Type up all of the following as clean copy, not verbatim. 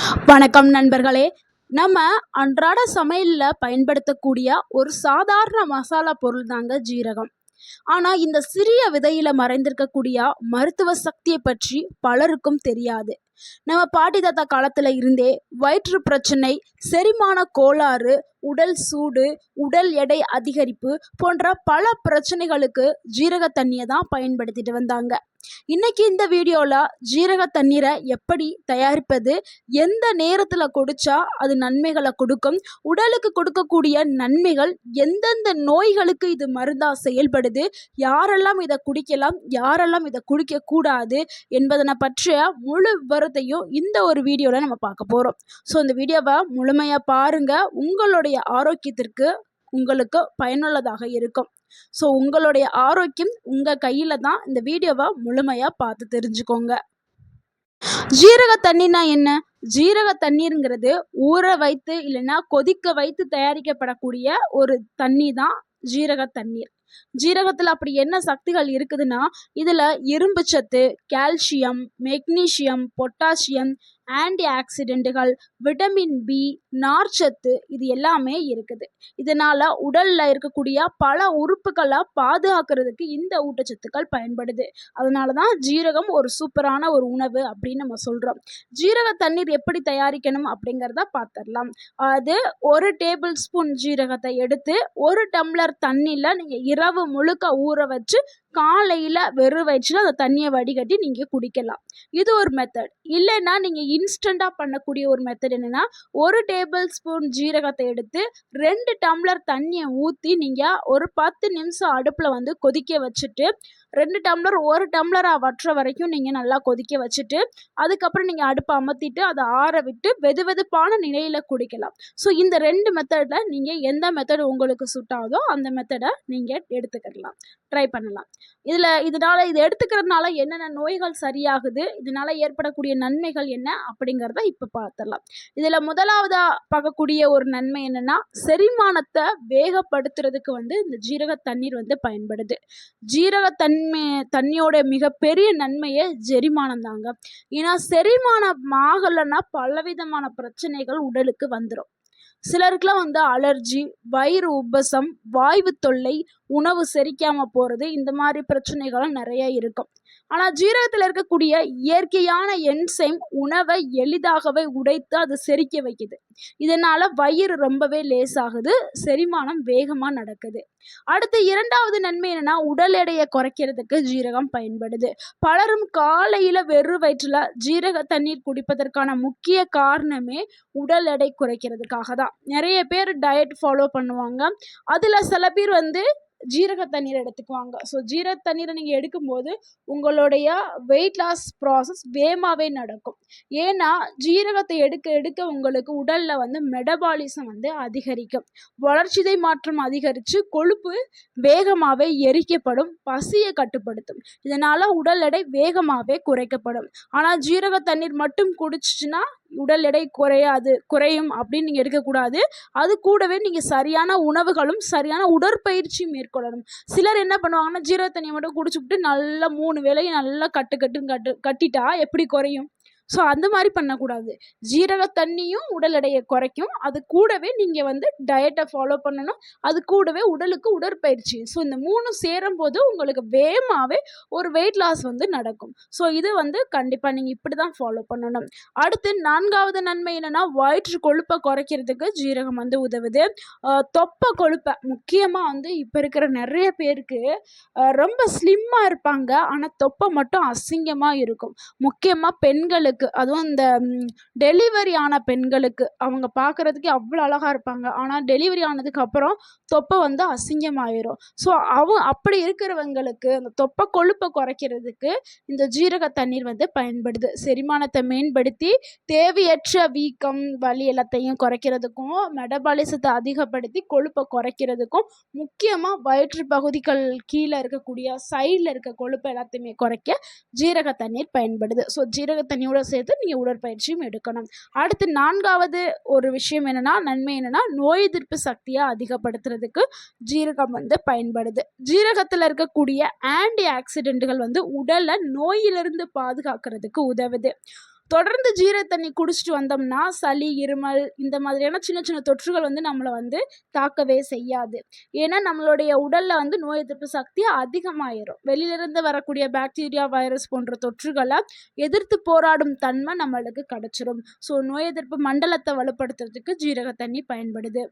வணக்கம் நண்பர்களே. நம்ம அன்றாட சமையலில் பயன்படுத்தக்கூடிய ஒரு சாதாரண மசாலா பொருள் தாங்க ஜீரகம். ஆனால் இந்த சிறிய விதையில் மறைந்திருக்கக்கூடிய மருத்துவ சக்தியை பற்றி பலருக்கும் தெரியாது. நம்ம பாட்டி தாத்தா காலத்தில் இருந்தே வயிற்று பிரச்சனை, செரிமான கோளாறு, உடல் சூடு, உடல் எடை அதிகரிப்பு போன்ற பல பிரச்சனைகளுக்கு ஜீரக தண்ணியை தான் பயன்படுத்திட்டு வந்தாங்க. இன்னைக்கு இந்த வீடியோவில் ஜீரக தண்ணீரை எப்படி தயாரிப்பது, எந்த நேரத்தில் குடிச்சா அது நன்மைகளை கொடுக்கும், உடலுக்கு கொடுக்கக்கூடிய நன்மைகள், எந்தெந்த நோய்களுக்கு இது மருந்தாக செயல்படுது, யாரெல்லாம் இதை குடிக்கலாம், யாரெல்லாம் இதை குடிக்கக்கூடாது என்பதனை பற்றிய முழு விவரத்தையும் இந்த ஒரு வீடியோவில் நம்ம பார்க்க போகிறோம். ஸோ இந்த வீடியோவை முழுமையாக பாருங்கள். உங்களுடைய ஆரோக்கியத்திற்கு உங்களுக்கு பயனுள்ளதாக இருக்கும். ஸோ உங்களுடைய ஆரோக்கியம் உங்கள் கையில் தான். இந்த வீடியோவை முழுமையாக பார்த்து தெரிஞ்சுக்கோங்க. ஜீரக தண்ணினா என்ன? ஜீரக தண்ணீருங்கிறது ஊற வைத்து இல்லைன்னா கொதிக்க வைத்து தயாரிக்கப்படக்கூடிய ஒரு தண்ணி தான் ஜீரக தண்ணீர். ஜீரகத்தில் அப்படி என்ன சக்திகள் இருக்குதுன்னா, இதில் இரும்பு சத்து, கால்சியம், மெக்னீசியம், பொட்டாசியம், ஆன்டி ஆக்சிடென்ட்டுகள், விட்டமின் பி, நார்ச்சத்து இது எல்லாமே இருக்குது. இதனால் உடலில் இருக்கக்கூடிய பல உறுப்புகளை பாதுகாக்கிறதுக்கு இந்த ஊட்டச்சத்துக்கள் பயன்படுது. அதனால தான் ஜீரகம் ஒரு சூப்பரான ஒரு உணவு அப்படின்னு நம்ம சொல்கிறோம். ஜீரக தண்ணீர் எப்படி தயாரிக்கணும் அப்படிங்கிறத பார்த்துடலாம். அது 1 டேபிள் ஸ்பூன் ஜீரகத்தை எடுத்து 1 டம்ளர் தண்ணியில் நீங்கள் இரவு முழுக்க ஊற வச்சு காலையில் வெறும் வயிற்றில் அந்த தண்ணியை வடிகட்டி நீங்கள் குடிக்கலாம். இது ஒரு மெத்தட். இல்லைன்னா நீங்கள் இன்ஸ்டண்ட்டாக பண்ணக்கூடிய ஒரு மெத்தட் என்னென்னா, 1 டேபிள் ஸ்பூன் ஜீரகத்தை எடுத்து 2 டம்ளர் தண்ணியை ஊற்றி நீங்கள் ஒரு 10 நிமிஷம் அடுப்பில் வந்து கொதிக்க வச்சுட்டு, 2 டம்ளர் 1 டம்ளராக வற்ற வரைக்கும் நீங்கள் நல்லா கொதிக்க வச்சுட்டு, அதுக்கப்புறம் நீங்கள் அடுப்பை அமர்த்திட்டு அதை ஆற விட்டு வெது வெதுப்பான நிலையில் குடிக்கலாம். ஸோ இந்த 2 மெத்தடில் நீங்கள் எந்த மெத்தட் உங்களுக்கு சூட் ஆகுதோ அந்த மெத்தடை நீங்கள் எடுத்துக்கிடலாம், ட்ரை பண்ணலாம். இதனால் இது எடுத்துக்கிறதுனால என்னென்ன நோய்கள் சரியாகுது, இதனால் ஏற்படக்கூடிய நன்மைகள் என்ன அப்படிங்கிறத இப்போ பார்த்துடலாம். இதில் முதலாவதாக பார்க்கக்கூடிய ஒரு நன்மை என்னென்னா, செரிமானத்தை வேகப்படுத்துறதுக்கு வந்து இந்த ஜீரக தண்ணீர் வந்து பயன்படுது. ஜீரக தண்ணியோட மிகப்பெரிய நன்மையே செரிமானம் தாங்க. ஏன்னா செரிமானம் ஆகலைன்னா பலவிதமான பிரச்சனைகள் உடலுக்கு வந்துடும். சிலருக்குலாம் வந்து அலர்ஜி, வயிறு உப்பசம், வாய்வு தொல்லை, உணவு செரிக்காமல் போகிறது, இந்த மாதிரி பிரச்சனைகளும் நிறைய இருக்கும். ஆனால் ஜீரகத்தில் இருக்கக்கூடிய இயற்கையான என்சைம் உணவை எளிதாகவே உடைத்து அது செரிக்க வைக்குது. இதனால் வயிறு ரொம்பவே லேசாகுது, செரிமானம் வேகமாக நடக்குது. அடுத்து 2வது நன்மை என்னென்னா, உடல் எடையை குறைக்கிறதுக்கு ஜீரகம் பயன்படுது. பலரும் காலையில் வெறும் வயிற்றில் ஜீரக தண்ணீர் குடிப்பதற்கான முக்கிய காரணமே உடல் எடை குறைக்கிறதுக்காக தான். நிறைய பேர் டயட் ஃபாலோ பண்ணுவாங்க. அதில் சில பேர் வந்து ஜீரக தண்ணீரை எடுத்துக்குவாங்க. ஸோ ஜீரக தண்ணீரை நீங்கள் எடுக்கும்போது உங்களுடைய வெயிட் லாஸ் ப்ராசஸ் வேகமாகவே நடக்கும். ஏன்னா ஜீரகத்தை எடுக்க எடுக்க உங்களுக்கு உடலில் வந்து மெட்டபாலிசம் வந்து அதிகரிக்கும். வளர்சிதை மாற்றம் அதிகரித்து கொழுப்பு வேகமாகவே எரிக்கப்படும், பசியை கட்டுப்படுத்தும். இதனால் உடல் எடை வேகமாகவே குறைக்கப்படும். ஆனால் ஜீரக தண்ணீர் மட்டும் குடிச்சிச்சுன்னா உடல் எடை குறையும் அப்படின்னு நீங்கள் எடுக்கக்கூடாது. அது கூடவே நீங்கள் சரியான உணவுகளும் சரியான உடற்பயிற்சியும் மேற்கொள்ளணும். சிலர் என்ன பண்ணுவாங்கன்னா, ஜீரக தண்ணியை மட்டும் குடிச்சுக்கிட்டு நல்லா 3 வேளையும் நல்லா கட்டிட்டா எப்படி குறையும்? ஸோ அந்த மாதிரி பண்ணக்கூடாது. ஜீரக தண்ணியும் உடல் எடையை குறைக்கும், அது கூடவே நீங்கள் வந்து டயட்டை ஃபாலோ பண்ணணும், அது கூடவே உடலுக்கு உடற்பயிற்சி. ஸோ இந்த 3 சேரும்போது உங்களுக்கு வேகமாகவே ஒரு வெயிட் லாஸ் வந்து நடக்கும். ஸோ இது வந்து கண்டிப்பாக நீங்கள் இப்படி தான் ஃபாலோ பண்ணணும். அடுத்து 4வது நன்மை என்னென்னா, வயிற்று கொழுப்பை குறைக்கிறதுக்கு ஜீரகம் வந்து உதவுது. தொப்பை கொழுப்பை முக்கியமாக வந்து இப்போ இருக்கிற நிறைய பேருக்கு ரொம்ப ஸ்லிம்மாக இருப்பாங்க, ஆனால் தொப்பை மட்டும் அசிங்கமாக இருக்கும். முக்கியமாக பெண்களுக்கு, அதுவும் இந்த டெலிவரி ஆன பெண்களுக்கு, அவங்க பார்க்குறதுக்கே அவ்வளோ அழகாக இருப்பாங்க, ஆனால் டெலிவரி ஆனதுக்கு அப்புறம் தொப்பை வந்து அசிங்கமாயிரும். ஸோ அப்படி இருக்கிறவங்களுக்கு அந்த தொப்பை கொழுப்பை குறைக்கிறதுக்கு இந்த ஜீரக தண்ணீர் வந்து பயன்படுது. செரிமானத்தை மேம்படுத்தி தேவையற்ற வீக்கம், வலி எல்லாத்தையும் குறைக்கிறதுக்கும், மெட்டபாலிசத்தை அதிகப்படுத்தி கொழுப்பை குறைக்கிறதுக்கும், முக்கியமாக வயிற்று பகுதிகள் கீழே இருக்கக்கூடிய சைடில் இருக்க கொழுப்பை எல்லாத்தையுமே குறைக்க ஜீரக தண்ணீர் பயன்படுது. ஸோ ஜீரக தண்ணியோட சேர்த்து நீங்கள் உடற்பயிற்சியும் எடுக்கணும். அடுத்து 4வது ஒரு விஷயம் என்னென்னா, நன்மை என்னென்னா, நோய் எதிர்ப்பு சக்தியை அதிகப்படுத்துறதுக்கு ஜீரகம் வந்து பயன்படுது. ஜீரகத்தில் இருக்கக்கூடிய ஆன்டி ஆக்சிடென்ட்டுகள் வந்து உடலை நோயிலிருந்து பாதுகாக்கிறதுக்கு உதவுது. தொடர்ந்து ஜீரக தண்ணி குடிச்சிட்டு வந்தோம்னா சளி, இருமல் இந்த மாதிரியான சின்ன சின்ன தொற்றுகள் வந்து நம்மளை வந்து தாக்கவே செய்யாது. ஏன்னா நம்மளுடைய உடல்ல வந்து நோய் எதிர்ப்பு சக்தி அதிகமாயிரும். வெளியிலிருந்து வரக்கூடிய பாக்டீரியா, வைரஸ் போன்ற தொற்றுகளை எதிர்த்து போராடும் தன்மை நம்மளுக்கு கிடைச்சிரும். ஸோ நோய் எதிர்ப்பு மண்டலத்தை வலுப்படுத்துறதுக்கு ஜீரக தண்ணி பயன்படுது.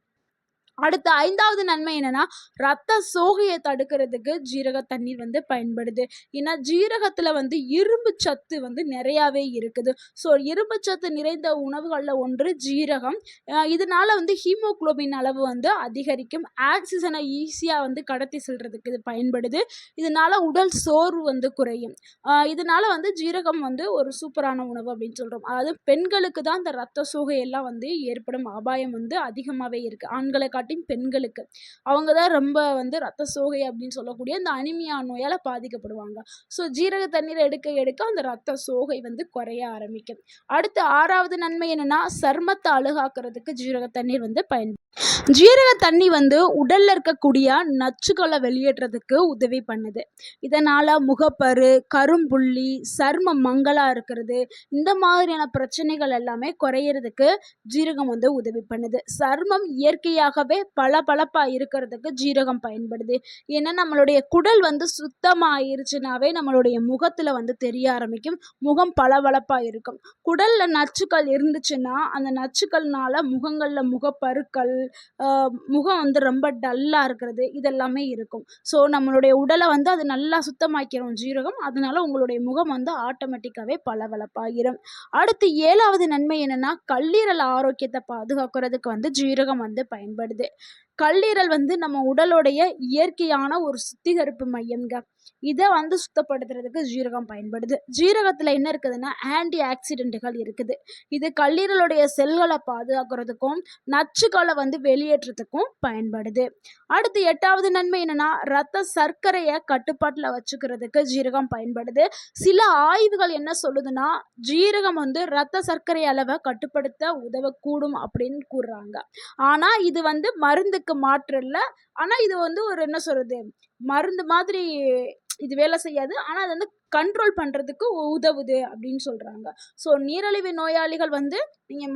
அடுத்த 5வது நன்மை என்னன்னா, ரத்த சோகையை தடுக்கிறதுக்கு ஜீரக தண்ணீர் வந்து பயன்படுது. ஏன்னா ஜீரகத்துல வந்து இரும்பு சத்து வந்து நிறையாவே இருக்குது. ஸோ இரும்பு சத்து நிறைந்த உணவுகளில் ஒன்று ஜீரகம். இதனால வந்து ஹீமோகுளோபின் அளவு வந்து அதிகரிக்கும். ஆக்சிஜனை ஈஸியாக வந்து கடத்தி செல்றதுக்கு இது பயன்படுது. இதனால உடல் சோர்வு வந்து குறையும். இதனால வந்து ஜீரகம் வந்து ஒரு சூப்பரான உணவு அப்படின்னு சொல்றோம். அதாவது பெண்களுக்கு தான் இந்த ரத்த சோகை எல்லாம் வந்து ஏற்படும் அபாயம் வந்து அதிகமாகவே இருக்கு. ஆண்களை பெண்களுக்கு அவங்க தான் ரொம்ப வந்து ரத்த சோகை அப்படின்னு சொல்லக்கூடிய இந்த அனிமியா நோயால பாதிக்கப்படுவாங்க. ஸோ ஜீரக தண்ணீரை எடுக்க எடுக்க அந்த ரத்த சோகை வந்து குறைய ஆரம்பிக்கும். அடுத்து 6வது நன்மை என்னன்னா, சர்மத்தை அழகாக்குறதுக்கு ஜீரக தண்ணீர் வந்து ஜீரக தண்ணி வந்து உடல்ல இருக்கக்கூடிய நச்சுக்களை வெளியேற்றதுக்கு உதவி பண்ணுது. இதனால முகப்பரு, கரும்புள்ளி, சர்ம மங்கலா இருக்கிறது, இந்த மாதிரியான பிரச்சனைகள் எல்லாமே குறையிறதுக்கு ஜீரகம் வந்து உதவி பண்ணுது. சர்மம் இயற்கையாகவே பளபளப்பா இருக்கிறதுக்கு ஜீரகம் பயன்படுது. ஏன்னா நம்மளுடைய குடல் வந்து சுத்தமாயிருச்சுனாவே நம்மளுடைய முகத்துல வந்து தெரிய ஆரம்பிக்கும். முகம் பளபளப்பா இருக்கும். குடல்ல நச்சுக்கள் இருந்துச்சுன்னா அந்த நச்சுக்கள்னால முகங்கள்ல முகப்பருக்கள், முகம் வந்து ரொம்ப டல்லாக இருக்கிறது, இதெல்லாமே இருக்கும். ஸோ நம்மளுடைய உடலை வந்து அது நல்லா சுத்தமாக்கிரும் ஜீரகம். அதனால உங்களுடைய முகம் வந்து ஆட்டோமேட்டிக்காகவே பளபளப்பாகிரும். அடுத்து 7வது நன்மை என்னன்னா, கல்லீரல் ஆரோக்கியத்தை பாதுகாக்கிறதுக்கு வந்து ஜீரகம் வந்து பயன்படுது. கல்லீரல் வந்து நம்ம உடலுடைய இயற்கையான ஒரு சுத்திகரிப்பு மையம்ங்க. இதை வந்து சுத்தப்படுத்துறதுக்கு ஜீரகம் பயன்படுது. ஜீரகத்தில் என்ன இருக்குதுன்னா, ஆன்டி ஆக்சிடென்ட்டுகள் இருக்குது. இது கல்லீரலுடைய செல்களை பாதுகாக்கிறதுக்கும் நச்சுக்களை வந்து வெளியேற்றத்துக்கும் பயன்படுது. அடுத்து 8வது நன்மை என்னன்னா, ரத்த சர்க்கரையை கட்டுப்பாட்டில் வச்சுக்கிறதுக்கு ஜீரகம் பயன்படுது. சில ஆய்வுகள் என்ன சொல்லுதுன்னா, ஜீரகம் வந்து ரத்த சர்க்கரை அளவை கட்டுப்படுத்த உதவக்கூடும் அப்படின்னு கூறுறாங்க. ஆனால் இது வந்து மருந்துக்கு மாற்று இல்லை. ஆனால் இது வந்து ஒரு என்ன சொல்றது, மருந்து மாதிரி இது வேலை செய்யாது. ஆனால் அது வந்து கண்ட்ரோல் பண்ணுறதுக்கு உதவுது அப்படின்னு சொல்கிறாங்க. ஸோ நீரிழிவு நோயாளிகள் வந்து நீங்கள்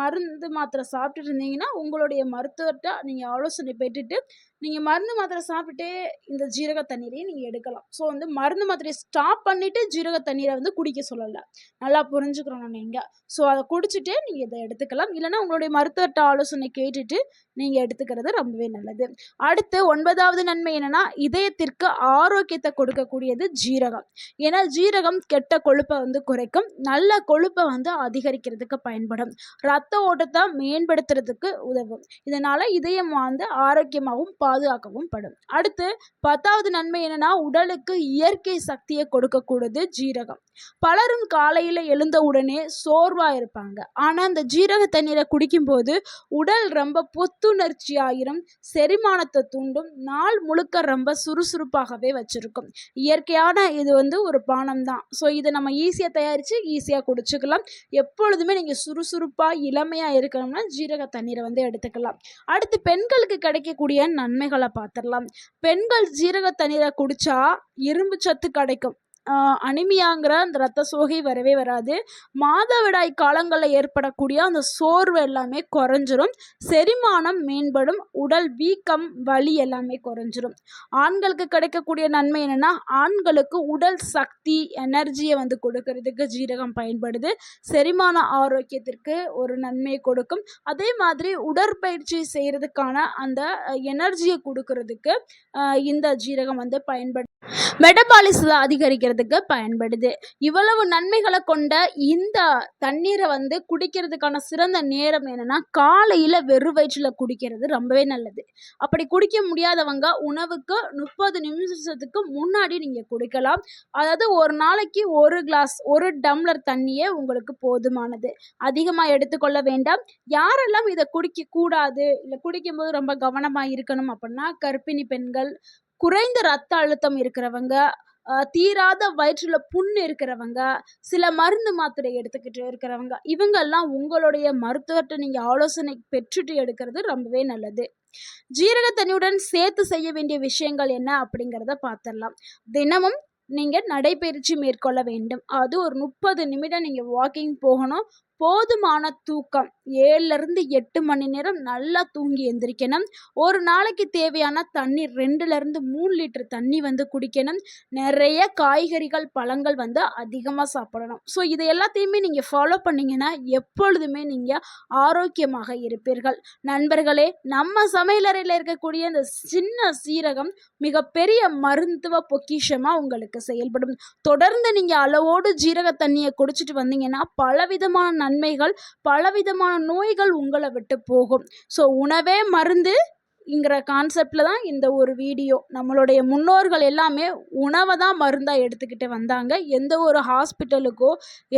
மருந்து மாத்திரை சாப்பிட்டுட்டு இருந்தீங்கன்னா உங்களுடைய மருத்துவர்கிட்ட நீங்கள் ஆலோசனை பெற்றுட்டு நீங்கள் மருந்து மாத்திரை சாப்பிட்டுட்டே இந்த ஜீரக தண்ணீரையும் நீங்கள் எடுக்கலாம். ஸோ வந்து மருந்து மாத்திரையை ஸ்டாப் பண்ணிவிட்டு ஜீரக தண்ணீரை வந்து குடிக்க சொல்லலை, நல்லா புரிஞ்சுக்கிறோம் நீங்கள். ஸோ அதை குடிச்சிட்டே நீங்கள் இதை எடுத்துக்கலாம். இல்லைன்னா உங்களுடைய மருத்துவர்கிட்ட ஆலோசனை கேட்டுட்டு நீங்கள் எடுத்துக்கிறது ரொம்பவே நல்லது. அடுத்து 9வது நன்மை என்னன்னா, இதயத்திற்கு ஆரோக்கியத்தை கொடுக்கக்கூடியது ஜீரகம். ஏன்னா ஜீரகம் கெட்ட கொழுப்பை வந்து குறைக்கும், நல்ல கொழுப்பை வந்து அதிகரிக்கிறதுக்கு பயன்படும், ரத்த ஓட்டத்தை மேம்படுத்துறதுக்கு உதவும். இதனால இதயம் வந்து ஆரோக்கியமாகவும் பாதுகாக்கவும் படும். அடுத்து 10வது நன்மை என்னன்னா, உடலுக்கு இயற்கை சக்தியை கொடுக்கக்கூடியது ஜீரகம். பலரும் காலையில் எழுந்த உடனே சோர்வா இருப்பாங்க. ஆனால் அந்த ஜீரக தண்ணீரை குடிக்கும்போது உடல் ரொம்ப புத்துணர்ச்சி ஆயிரும், செரிமானத்தை தூண்டும், நாள் முழுக்க ரொம்ப சுறுசுறுப்பாகவே வச்சிருக்கும். இயற்கையான இது வந்து ஒரு பானம் தான். ஸோ இதை நம்ம ஈஸியாக தயாரித்து ஈஸியாக குடிச்சுக்கலாம். எப்பொழுதுமே நீங்கள் சுறுசுறுப்பாக இளமையாக இருக்கணும்னா ஜீரக தண்ணீரை வந்து எடுத்துக்கலாம். அடுத்து பெண்களுக்கு கிடைக்கக்கூடிய நன்மைகளை பார்த்துடலாம். பெண்கள் ஜீரக தண்ணீரை குடித்தா இரும்பு சத்து கிடைக்கும். அனிமியாங்கிற அந்த ரத்த சோகை வரவே வராது. மாதவிடாய் காலங்களில் ஏற்படக்கூடிய அந்த சோர்வு எல்லாமே குறைஞ்சிரும், செரிமானம் மேம்படும், உடல் வீக்கம், வலி எல்லாமே குறைஞ்சிரும். ஆண்களுக்கு கிடைக்கக்கூடிய நன்மை என்னென்னா, ஆண்களுக்கு உடல் சக்தி, எனர்ஜியை வந்து கொடுக்கறதுக்கு ஜீரகம் பயன்படுது. செரிமான ஆரோக்கியத்திற்கு ஒரு நன்மையை கொடுக்கும். அதே மாதிரி உடற்பயிற்சி செய்கிறதுக்கான அந்த எனர்ஜியை கொடுக்கறதுக்கு இந்த ஜீரகம் வந்து பயன்படுது. மெட்டபாலிசத்தை அதிகரிக்கிறதுக்கு பயன்படுது. இவ்வளவு நன்மைகளை கொண்ட இந்த தண்ணீரை வந்து குடிக்கிறதுக்கான சிறந்த நேரம் என்னன்னா, காலையில் வெறும் வயிற்றில் குடிக்கிறது ரொம்பவே நல்லது. அப்படி குடிக்க முடியாதவங்க உணவுக்கு 30 நிமிஷத்துக்கு முன்னாடி நீங்கள் குடிக்கலாம். அதாவது ஒரு நாளைக்கு 1 கிளாஸ் 1 டம்ளர் தண்ணியே உங்களுக்கு போதுமானது. அதிகமாக எடுத்துக்கொள்ள வேண்டாம். யாரெல்லாம் இதை குடிக்கக்கூடாது, இல்லை குடிக்கும்போது ரொம்ப கவனமாக இருக்கணும் அப்படின்னா, கர்ப்பிணி பெண்கள், குறைந்த ரத்த அழுத்தம் இருக்கிறவங்க, தீராத வயிற்றுல புண்ணு இருக்கிறவங்க, சில மருந்து மாத்திரை எடுத்துக்கிட்டு இருக்கிறவங்க, இவங்கெல்லாம் உங்களுடைய மருத்துவர்கிட்ட நீங்கள் ஆலோசனை பெற்றுட்டு எடுக்கிறது ரொம்பவே நல்லது. ஜீரக தண்ணியுடன் சேர்த்து செய்ய வேண்டிய விஷயங்கள் என்ன அப்படிங்கிறத பார்த்துடலாம். தினமும் நீங்கள் நடைப்பயிற்சி மேற்கொள்ள வேண்டும். அது ஒரு 30 நிமிடம் நீங்கள் வாக்கிங் போகணும். போதுமான தூக்கம் 7லிருந்து 8 மணி நேரம் நல்லா தூங்கி எந்திரிக்கணும். ஒரு நாளைக்கு தேவையான தண்ணீர் 2லிருந்து 3 லிட்டர் தண்ணி குடிக்கணும். நிறைய காய்கறிகள் பழங்கள் அதிகமாக சாப்பிடணும். ஸோ இது எல்லாத்தையுமே நீங்கள் ஃபாலோ பண்ணிங்கன்னா எப்பொழுதுமே நீங்கள் ஆரோக்கியமாக இருப்பீர்கள். நண்பர்களே, நம்ம சமையலறையில் இருக்கக்கூடிய இந்த சின்ன சீரகம் மிகப்பெரிய மருத்துவ பொக்கிஷமாக உங்களுக்கு செயல்படும். தொடர்ந்து நீங்கள் அளவோடு ஜீரக தண்ணியை குடிச்சிட்டு வந்தீங்கன்னா பலவிதமான நன்மைகள், பலவிதமான நோய்கள் உங்களை விட்டு போகும். ஸோ உணவே மருந்து ங்கிற கான்செப்டில் தான் இந்த ஒரு வீடியோ. நம்மளுடைய முன்னோர்கள் எல்லாமே உணவை தான் மருந்தாக எடுத்துக்கிட்டு வந்தாங்க. எந்த ஒரு ஹாஸ்பிட்டலுக்கோ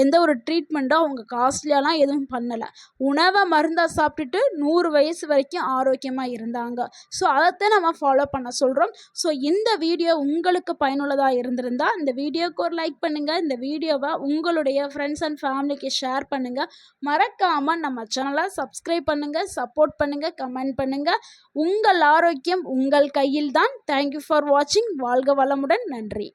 எந்த ஒரு ட்ரீட்மெண்ட்டோ அவங்க காஸ்ட்லியாலாம் எதுவும் பண்ணலை. உணவை மருந்தாக சாப்பிட்டுட்டு 100 வயசு வரைக்கும் ஆரோக்கியமாக இருந்தாங்க. ஸோ அதைத்தான் நம்ம ஃபாலோ பண்ண சொல்கிறோம். ஸோ இந்த வீடியோ உங்களுக்கு பயனுள்ளதாக இருந்திருந்தால் இந்த வீடியோக்கு ஒரு லைக் பண்ணுங்கள். இந்த வீடியோவை உங்களுடைய ஃப்ரெண்ட்ஸ் அண்ட் ஃபேமிலிக்கு ஷேர் பண்ணுங்கள். மறக்காமல் நம்ம சேனலை சப்ஸ்கிரைப் பண்ணுங்கள், சப்போர்ட் பண்ணுங்கள், கமெண்ட் பண்ணுங்கள். உங்கள் ஆரோக்கியம் உங்கள் கையில்தான். தேங்க்யூ ஃபார் வாட்சிங். வாழ்க வளமுடன். நன்றி.